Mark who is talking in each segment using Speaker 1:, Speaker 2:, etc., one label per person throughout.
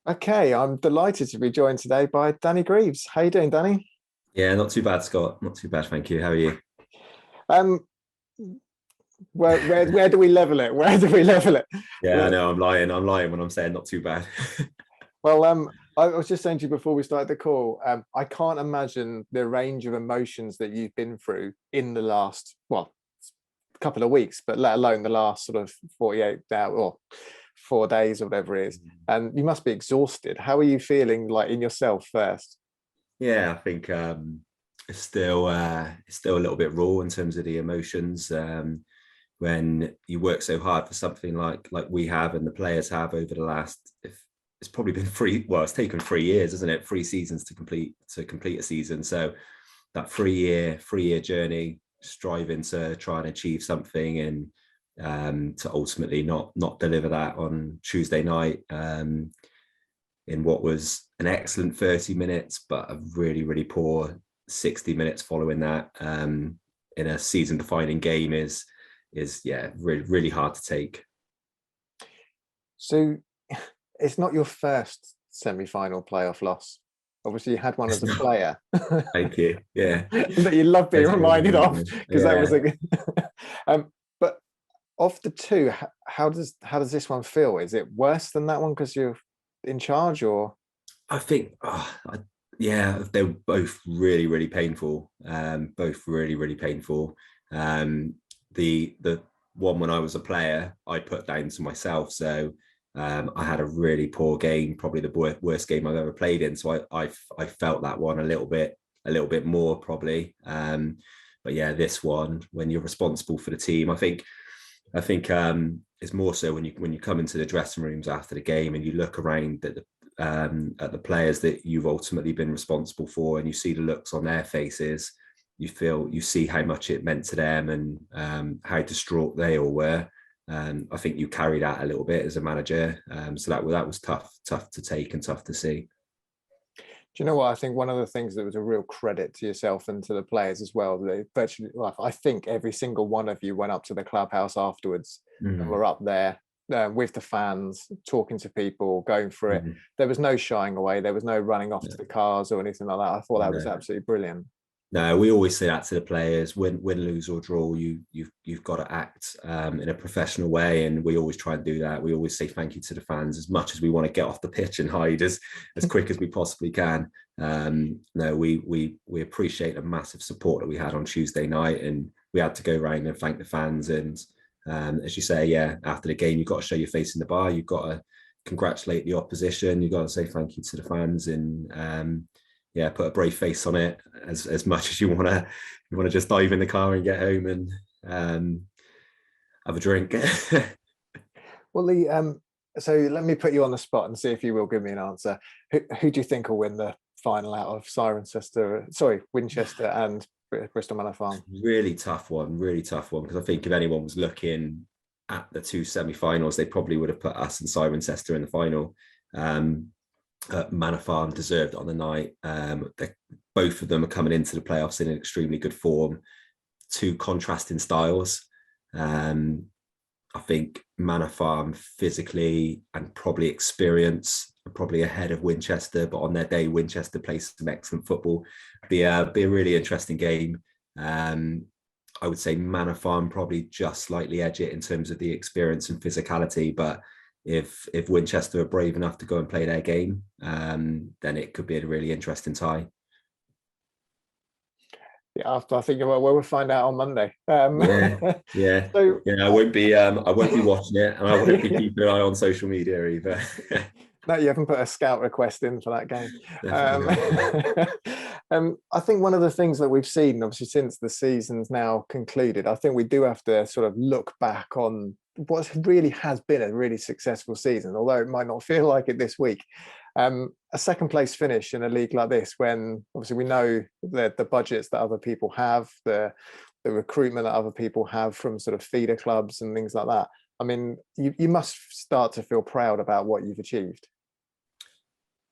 Speaker 1: Okay, I'm delighted to be joined today by Danny Greaves. How you doing, Danny?
Speaker 2: Yeah, not too bad, Scott. Not too bad, thank you. How are you?
Speaker 1: Um, where do we level it? Where do we level it?
Speaker 2: Yeah, I
Speaker 1: Well,
Speaker 2: know I'm lying. I'm lying when I'm saying not too bad.
Speaker 1: I was just saying to you before we started the call. I can't imagine the range of emotions that you've been through in the last, couple of weeks, but let alone the last sort of 48 hours or 4 days or whatever it is. And you must be exhausted. How are you feeling like in yourself first?
Speaker 2: Yeah, I think it's still a little bit raw in terms of the emotions. When you work so hard for something like we have and the players have over the last, if it's probably been it's taken 3 years, isn't it? 3 seasons to complete a season. So that 3 year journey, striving to try and achieve something, and to ultimately not deliver that on Tuesday night, in what was an excellent 30 minutes, but a really poor 60 minutes following that, in a season defining game is yeah, really hard to take.
Speaker 1: So it's not your first semi-final playoff loss. Obviously, you had one as
Speaker 2: It's
Speaker 1: a
Speaker 2: not.
Speaker 1: player
Speaker 2: Thank you. Yeah.
Speaker 1: that you love being
Speaker 2: Thanks for
Speaker 1: reminded
Speaker 2: reminding
Speaker 1: of
Speaker 2: me.
Speaker 1: because that was
Speaker 2: Yeah.
Speaker 1: a good. But of the two, how does this one feel? Is it worse than that one because you're in charge, or
Speaker 2: I think, yeah, they were both really painful. Both really painful. Um, the one when I was a player, I put down to myself. So I had a really poor game, probably the worst game I've ever played in. So I felt that one a little bit more probably. But yeah, this one, when you're responsible for the team, I think it's more so when you come into the dressing rooms after the game and you look around at the players that you've ultimately been responsible for, and you see the looks on their faces. You see how much it meant to them, and how distraught they all were. I think you carry that a little bit as a manager, so that was tough to take and tough to see.
Speaker 1: do you know what? I think one of the things that was a real credit to yourself and to the players as well. They virtually, well, I think every single one of you went up to the clubhouse afterwards and
Speaker 2: Mm,
Speaker 1: were up there with the fans, talking to people, going through it.
Speaker 2: mm,
Speaker 1: There was no shying away. There was no running off
Speaker 2: yeah,
Speaker 1: to the cars or anything like that. I thought that was
Speaker 2: no.
Speaker 1: absolutely brilliant.
Speaker 2: No, we always say that to the players: win, lose or draw, you've got to act in a professional way, and we always try and do that. We always say thank you to the fans as much as we want to get off the pitch and hide as quick as we possibly can. No, we appreciate the massive support that we had on Tuesday night, and we had to go around and thank the fans. And as you say, yeah, after the game, you've got to show your face in the bar. You've got to congratulate the opposition. You've got to say thank you to the fans, and yeah, put a brave face on it as much as you want to just dive in the car and get home and um, have a drink.
Speaker 1: Well, the so let me put you on the spot and see if you will give me an answer. Who do you think will win the final out of Cirencester? Sorry, Winchester and Bristol Manor Farm.
Speaker 2: Really tough one, because I think if anyone was looking at the two semi-finals, they probably would have put us and Cirencester in the final. Um, Manor Farm deserved it on the night. Both of them are coming into the playoffs in an extremely good form. Two contrasting styles. Um, I think Manor Farm physically and probably experience are probably ahead of Winchester, but on their day, Winchester plays some excellent football. Be a really interesting game. Um, I would say Manor Farm probably just slightly edge it in terms of the experience and physicality, but if Winchester are brave enough to go and play their game, then it could be a really interesting tie.
Speaker 1: Yeah, after I think well, we'll find out on Monday.
Speaker 2: Yeah, yeah,
Speaker 1: So
Speaker 2: yeah. I won't be watching it, and I won't be keeping an eye on social media either.
Speaker 1: no, you haven't put a scout request in for that game.
Speaker 2: Definitely
Speaker 1: Um,
Speaker 2: not. No.
Speaker 1: I think one of the things that we've seen, obviously, since the season's now concluded, I think we do have to sort of look back on what really has been a really successful season, although it might not feel like it this week. A second place finish in a league like this, when obviously we know the budgets that other people have, the recruitment that other people have from sort of feeder clubs and things like that. I mean, you must start to feel proud about what you've achieved.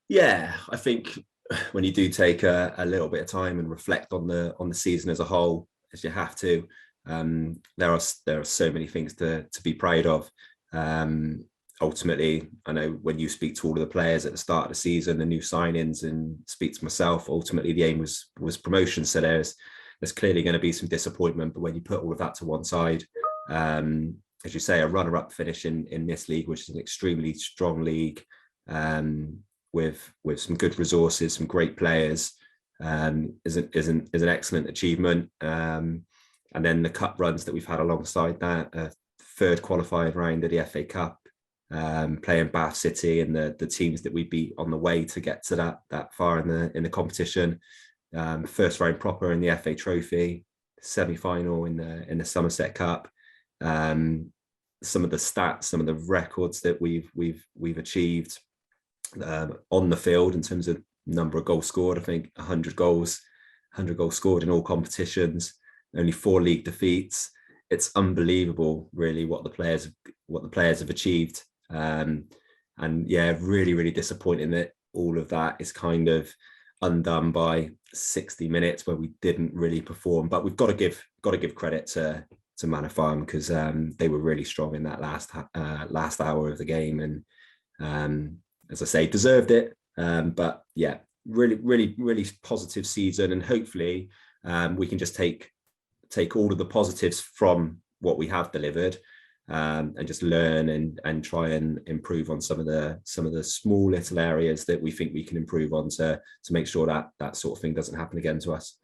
Speaker 2: Yeah, I think when you do take a little bit of time and reflect on the season as a whole, as you have to, there are so many things to be proud of. ultimately, I know when you speak to all of the players at the start of the season, the new signings, and speak to myself, ultimately the aim was promotion. So there's clearly going to be some disappointment, but when you put all of that to one side, as you say, a runner-up finish in this league, which is an extremely strong league, with some good resources, some great players, is an excellent achievement. And then the cup runs that we've had alongside that, third qualifying round of the FA Cup, playing Bath City and the teams that we beat on the way to get to that far in the competition. First round proper in the FA Trophy, semi-final in the Somerset Cup. Some of the stats, some of the records that we've achieved on the field in terms of number of goals scored. I think 100 goals scored in all competitions, only 4 league defeats. It's unbelievable, really, what the players have achieved. And yeah, really, really disappointing that all of that is kind of undone by 60 minutes where we didn't really perform. But we've got to give credit to Manor Farm, because they were really strong in that last hour of the game, and as I say, deserved it. But yeah, really, really, really positive season, and hopefully we can just take all of the positives from what we have delivered, and just learn and try and improve on some of the small little areas that we think we can improve on to make sure that sort of thing doesn't happen again to us.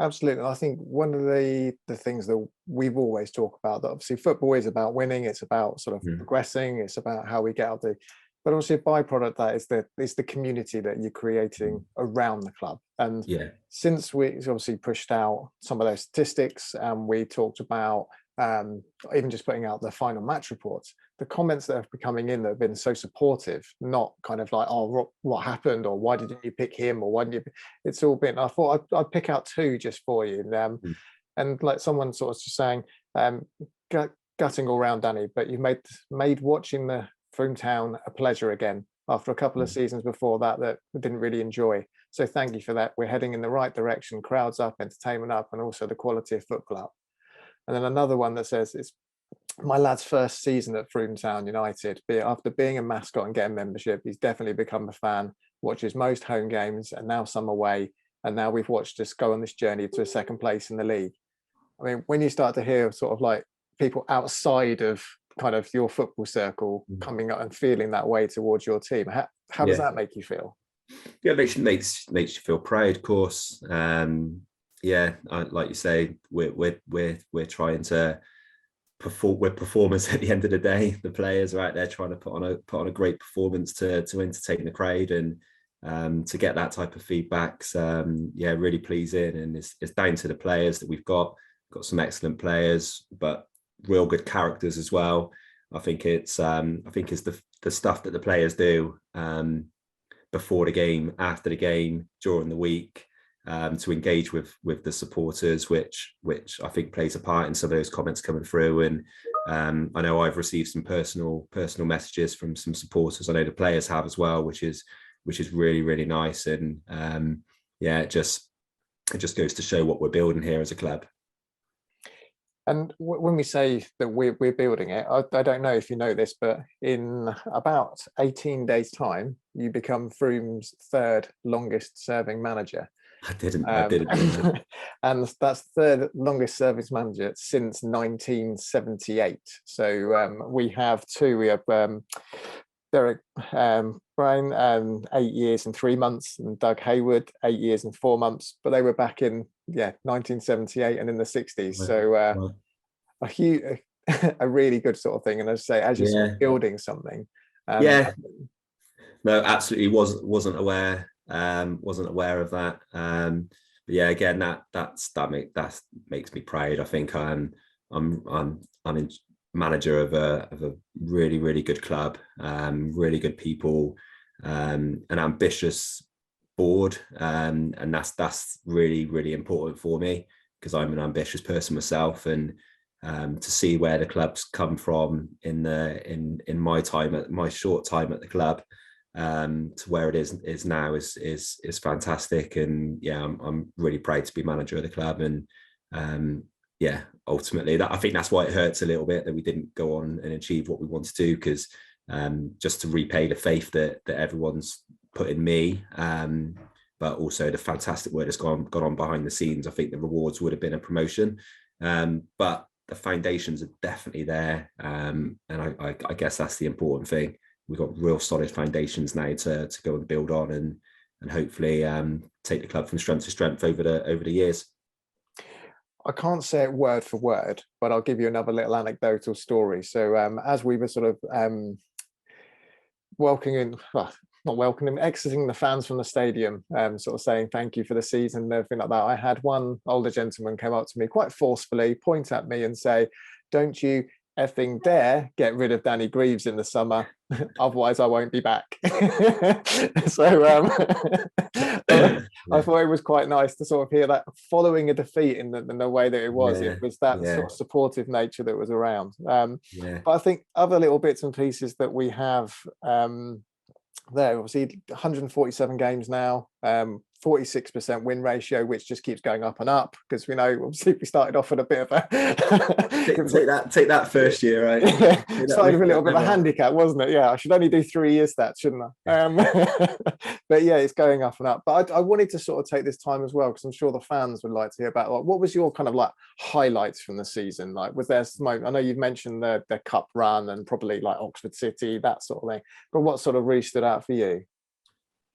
Speaker 1: Absolutely. I think one of the things that we've always talked about, that obviously football is about winning, it's about sort of progressing, it's about how we get out there. But also a byproduct that is the community that you're creating around the club. And
Speaker 2: yeah,
Speaker 1: since we obviously pushed out some of those statistics, and we talked about even just putting out the final match reports, the comments that have been coming in that have been so supportive, not kind of like, oh, what happened, or why didn't you pick him, or why didn't you? It's all been, I thought I'd pick out 2 just for you. And like someone sort of just saying, gutting all round, Danny, but you made watching the Frome Town a pleasure again after a couple of seasons before that we didn't really enjoy. So thank you for that. We're heading in the right direction, crowds up, entertainment up, and also the quality of football up. And then another one that says, it's my lad's first season at Frome Town United. After being a mascot and getting membership, he's definitely become a fan, watches most home games and now some away. And now we've watched us go on this journey to a second place in the league. I mean, when you start to hear sort of like people outside of kind of your football circle coming up and feeling that way towards your team, how does that make you feel?
Speaker 2: Yeah, it makes you feel proud, of course. Yeah, like you say, we're trying to perform. We're performers at the end of the day. The players are out there trying to put on a great performance to entertain the crowd, and to get that type of feedback's yeah, really pleasing. And it's down to the players that we've got some excellent players, but real good characters as well. I think it's the stuff that the players do before the game, after the game, during the week, to engage with the supporters, which I think plays a part in some of those comments coming through. And I know I've received some personal messages from some supporters. I know the players have as well, which is really, really nice. And yeah, it just goes to show what we're building here as a club.
Speaker 1: And when we say that we're building it, I don't know if you know this, but in about 18 days' time, you become Frome's 3rd longest serving manager.
Speaker 2: I didn't.
Speaker 1: And that's the 3rd longest serving manager since 1978. So we have 2. We have Derek Brown, 8 years and 3 months, and Doug Hayward, 8 years and 4 months. But they were back in 1978 and in the 60s. So a huge, a really good sort of thing. And as I say, as you're sort of building something,
Speaker 2: no, absolutely wasn't aware of that. But yeah, again, that makes me proud. I think I'm in manager of a really, really good club, really good people, an ambitious board, and that's really, really important for me, because I'm an ambitious person myself. And to see where the club's come from in my short time at the club, to where it is now is fantastic. And yeah, I'm really proud to be manager of the club. And yeah, ultimately that, I think that's why it hurts a little bit that we didn't go on and achieve what we wanted to, because just to repay the faith that everyone's put in me, but also the fantastic work that's gone on behind the scenes, I think the rewards would have been a promotion. But the foundations are definitely there, and I guess that's the important thing. We've got real solid foundations now to go and build on, and hopefully take the club from strength to strength over the years.
Speaker 1: I can't say it word for word, but I'll give you another little anecdotal story. So as we were sort of welcoming, well, not welcoming, exiting the fans from the stadium, sort of saying thank you for the season and everything like that, I had one older gentleman come up to me quite forcefully, point at me and say, "Don't you effing dare get rid of Danny Greaves in the summer, otherwise I won't be back." So I thought it was quite nice to sort of hear that following a defeat in the way that it was.
Speaker 2: Yeah,
Speaker 1: it was that
Speaker 2: yeah,
Speaker 1: sort of supportive nature that was around.
Speaker 2: yeah,
Speaker 1: But I think other little bits and pieces that we have there, obviously 147 games now, 46% win ratio, which just keeps going up and up, because we know obviously we started off at a bit of a
Speaker 2: take that first year, right?
Speaker 1: Yeah, started with a little bit of a
Speaker 2: Never.
Speaker 1: handicap, wasn't it? Yeah, I should only do 3 years stats, shouldn't I? But yeah, it's going up and up. But I wanted to sort of take this time as well, because I'm sure the fans would like to hear about, like, what was your kind of like highlights from the season? Like, was there some, I know you've mentioned the cup run and probably like Oxford City, that sort of thing, but what sort of really stood out for you?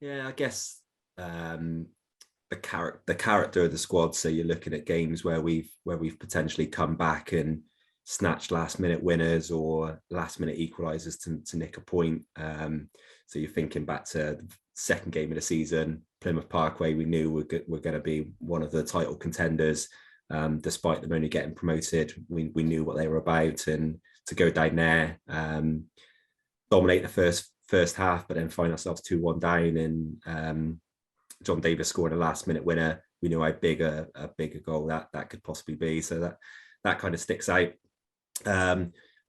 Speaker 2: Yeah, I guess the character of the squad. So you're looking at games where we've potentially come back and snatched last minute winners or last minute equalizers to nick a point. So you're thinking back to the second game of the season, Plymouth Parkway. We knew we're going to be one of the title contenders, despite them only getting promoted. We knew what they were about, and to go down there, dominate the first half, but then find ourselves 2-1 down, and John Davis scored a last minute winner. We knew how big a goal that could possibly be. So that kind of sticks out.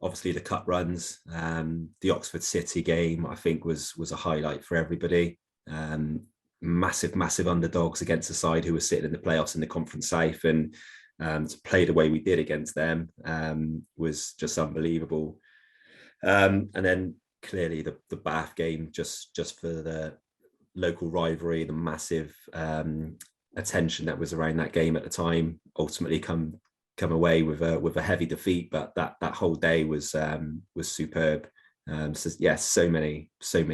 Speaker 2: Obviously the cup runs, the Oxford City game, I think was a highlight for everybody. Massive underdogs against a side who were sitting in the playoffs in the Conference South, and to play the way we did against them was just unbelievable. And then clearly the Bath game, just for the local rivalry, the massive attention that was around that game at the time, ultimately come away with a heavy defeat, but that whole day was superb. So yeah, so many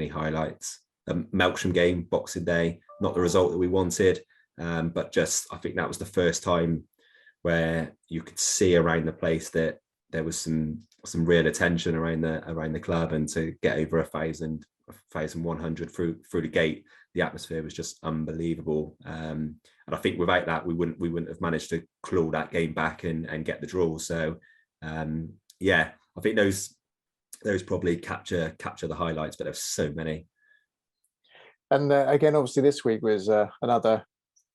Speaker 2: highlights. Melksham game, Boxing Day, not the result that we wanted, but just I think that was the first time where you could see around the place that there was some real attention around the club, and to get over 1,100 through the gate, the atmosphere was just unbelievable. And I think without that, we wouldn't have managed to claw that game back and get the draw. So yeah, I think those probably capture the highlights, but there's so many.
Speaker 1: And again, obviously this week was another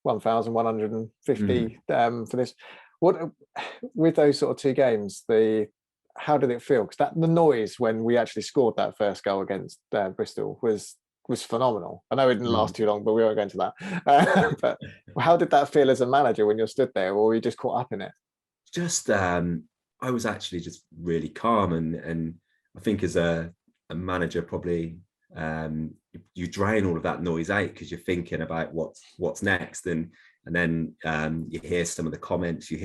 Speaker 1: 1,150 for this. What, with those sort of two games, how did it feel? Because the noise when we actually scored that first goal against Bristol was phenomenal. I know it didn't last too long, but we won't go into that. But how did that feel as a manager when you're stood there, or were you just caught up in it?
Speaker 2: Just I was actually just really calm, and I think as a manager, probably you drown all of that noise out because you're thinking about what's next, and then you hear some of the comments, you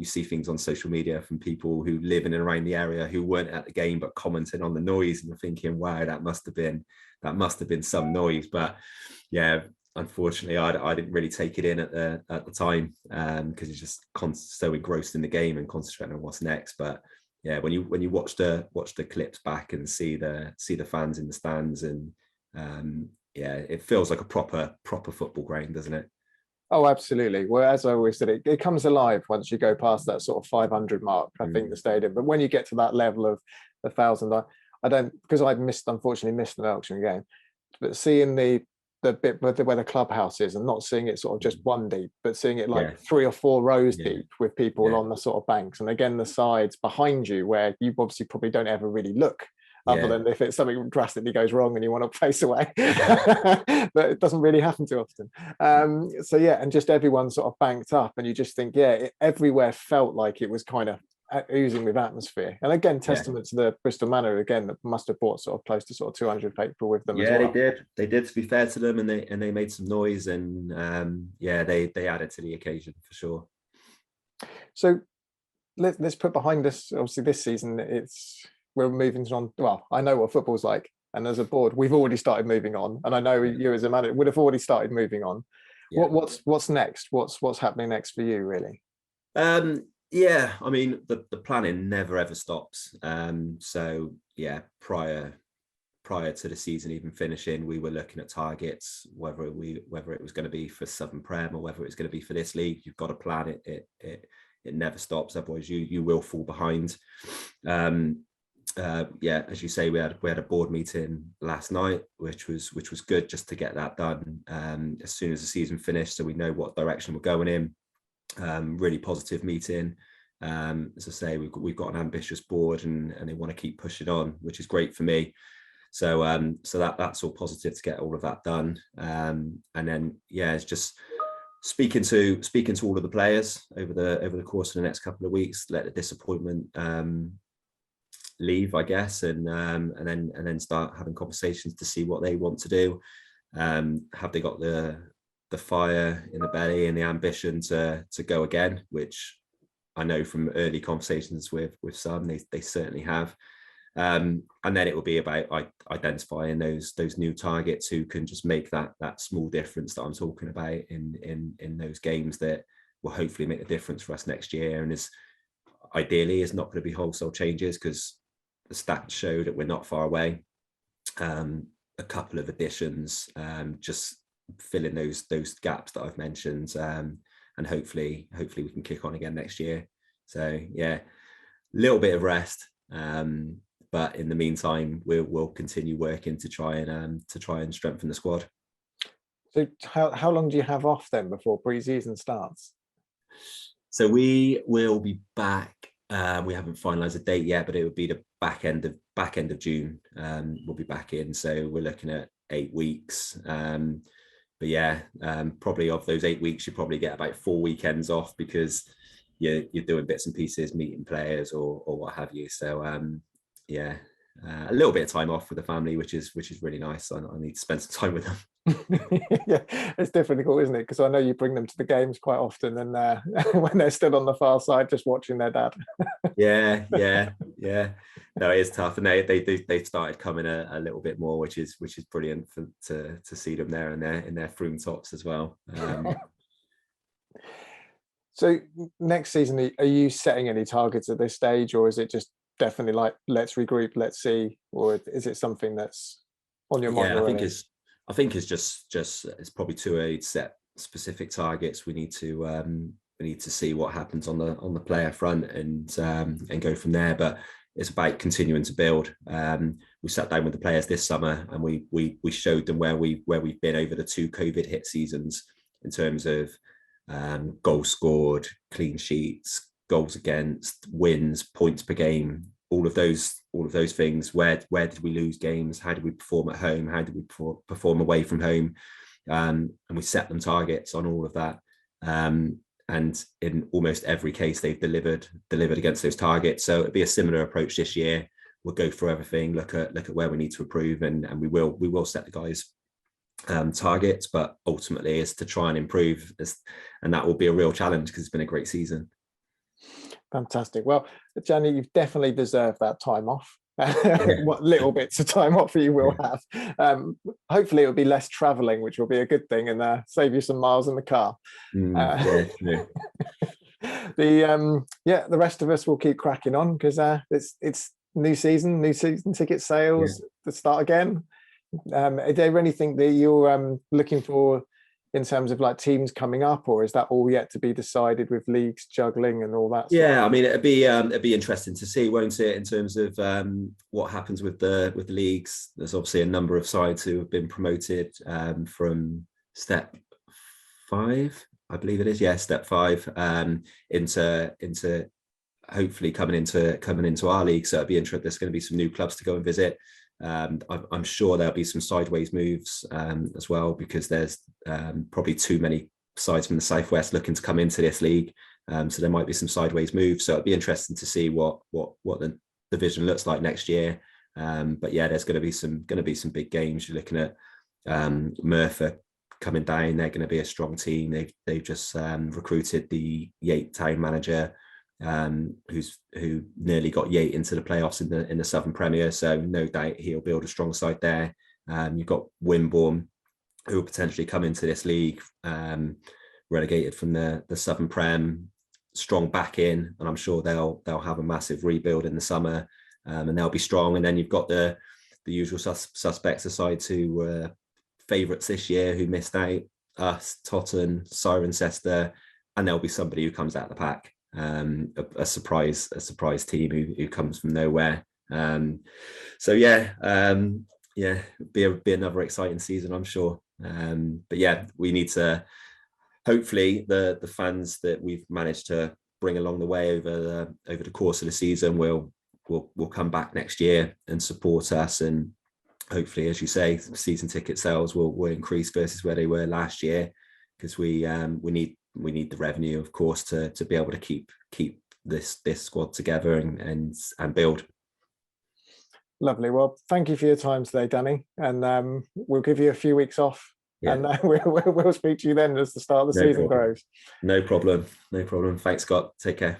Speaker 2: see things on social media from people who live in and around the area who weren't at the game but commenting on the noise, and you're thinking, wow, that must have been some noise. But yeah, unfortunately I didn't really take it in at the time, because you're just so engrossed in the game and concentrating on what's next. But yeah, when you watch the clips back and see the fans in the stands, and yeah, it feels like a proper football ground, doesn't it?
Speaker 1: Oh, absolutely. Well, as I always said, it comes alive once you go past that sort of 500 mark, I think, the stadium. But when you get to that level of 1,000, I don't, because I unfortunately missed the Melksham game, but seeing the bit where the clubhouse is, and not seeing it sort of just one deep, but seeing it like 3 or 4 rows deep, with people on the sort of banks, and again the sides behind you where you obviously probably don't ever really look other
Speaker 2: Yeah.
Speaker 1: than if it's something drastically goes wrong and you want to place away. But it doesn't really happen too often. So yeah, and just everyone sort of banked up, and you just think, everywhere felt like it was kind of oozing with atmosphere. And again,
Speaker 2: Yeah.
Speaker 1: testament to the Bristol Manor again, that must have brought sort of close to sort of 200 people with them as
Speaker 2: Yeah,
Speaker 1: well.
Speaker 2: they did, to be fair to them, and they made some noise, and they added to the occasion for sure.
Speaker 1: So let's put behind us, obviously this season we're moving on. Well, I know what football's like, and as a board we've already started moving on, and I know you as a manager would have already started moving on.
Speaker 2: Yeah.
Speaker 1: What's next? What's happening next for you, really?
Speaker 2: Yeah, I mean, the planning never ever stops. So yeah, prior to the season even finishing, we were looking at targets, whether it was going to be for Southern Prem or whether it's going to be for this league. You've got to plan it. It never stops, otherwise you will fall behind. Yeah, as you say, we had a board meeting last night, which was good, just to get that done as soon as the season finished, so we know what direction we're going in. Really positive meeting. As I say, we've got an ambitious board, and they want to keep pushing on, which is great for me. So that's all positive to get all of that done. And then it's just speaking to all of the players over the course of the next couple of weeks, let the disappointment leave, I guess, and then start having conversations to see what they want to do. Have they got the fire in the belly and the ambition to go again, which I know from early conversations with some, they certainly have. And then it will be about identifying those new targets who can just make that small difference that I'm talking about in those games that will hopefully make a difference for us next year. And ideally is not going to be wholesale changes, because the stats show that we're not far away. A couple of additions, just filling those gaps that I've mentioned, and hopefully we can kick on again next year. So yeah, a little bit of rest, but in the meantime we'll continue working to try and strengthen the squad.
Speaker 1: So how long do you have off then before pre-season starts?
Speaker 2: So we will be back. We haven't finalised a date yet, but it would be the back end of June. We'll be back in. So we're looking at 8 weeks. But yeah, probably of those 8 weeks, you probably get about 4 weekends off, because you're doing bits and pieces, meeting players or what have you. So yeah, a little bit of time off with the family, which is really nice. I need to spend some time with them.
Speaker 1: Yeah, it's difficult, isn't it? Because I know you bring them to the games quite often, and when they're still on the far side, just watching their dad.
Speaker 2: Yeah. No, it is tough, and they've started coming a little bit more, which is brilliant to see them there in their Froome tops as well.
Speaker 1: So next season, are you setting any targets at this stage, or is it just definitely like, let's regroup, let's see, or is it something that's on your mind already?
Speaker 2: I think it's just it's probably too early to set specific targets. We need to see what happens on the player front and go from there. But it's about continuing to build. We sat down with the players this summer, and we showed them where we've been over the 2 COVID hit seasons in terms of goals scored, clean sheets, goals against, wins, points per game, all of those things. Where did we lose games? How did we perform at home? How did we perform away from home? And we set them targets on all of that. And in almost every case, they've delivered against those targets. So it'll be a similar approach this year. We'll go through everything, look at where we need to improve, and we will set the guys targets, but ultimately is to try and improve, and that will be a real challenge, because it's been a great season.
Speaker 1: Fantastic. Well, Danny, you've definitely deserved that time off. What little bits of time off you will have. Hopefully it'll be less traveling, which will be a good thing, and save you some miles in the car. The rest of us will keep cracking on, because it's new season ticket sales to start again. Is there anything that you're looking for in terms of like teams coming up, or is that all yet to be decided with leagues juggling and all that stuff?
Speaker 2: I mean, it'd be interesting to see, won't it, in terms of what happens with the leagues. There's obviously a number of sides who have been promoted from step 5, I believe it is, step 5, into hopefully coming into our league. So it'll be interesting. There's going to be some new clubs to go and visit. I'm sure there'll be some sideways moves as well, because there's probably too many sides from the Southwest looking to come into this league. So there might be some sideways moves. So it'll be interesting to see what the division looks like next year. But yeah, there's going to be some big games. You're looking at Merthyr coming down. They're going to be a strong team. They've just recruited the Yate town manager, who nearly got Yate into the playoffs in the Southern Premier. So no doubt he'll build a strong side there. You've got Wimborne, who will potentially come into this league, relegated from the Southern Prem, strong back in, and I'm sure they'll have a massive rebuild in the summer, and they'll be strong. And then you've got the usual suspects aside, who were favourites this year, who missed out: us, Totten, Cirencester, and there'll be somebody who comes out of the pack, a surprise team who comes from nowhere. So be another exciting season, I'm sure. But yeah, we need to, hopefully the fans that we've managed to bring along the way over the course of the season will come back next year and support us, and hopefully, as you say, season ticket sales will increase versus where they were last year, because we need the revenue, of course, to be able to keep this squad together and build.
Speaker 1: Lovely. Well, thank you for your time today, Danny, and we'll give you a few weeks off. Yeah. And we'll speak to you then as the start of the season grows.
Speaker 2: No problem. Thanks, Scott. Take care.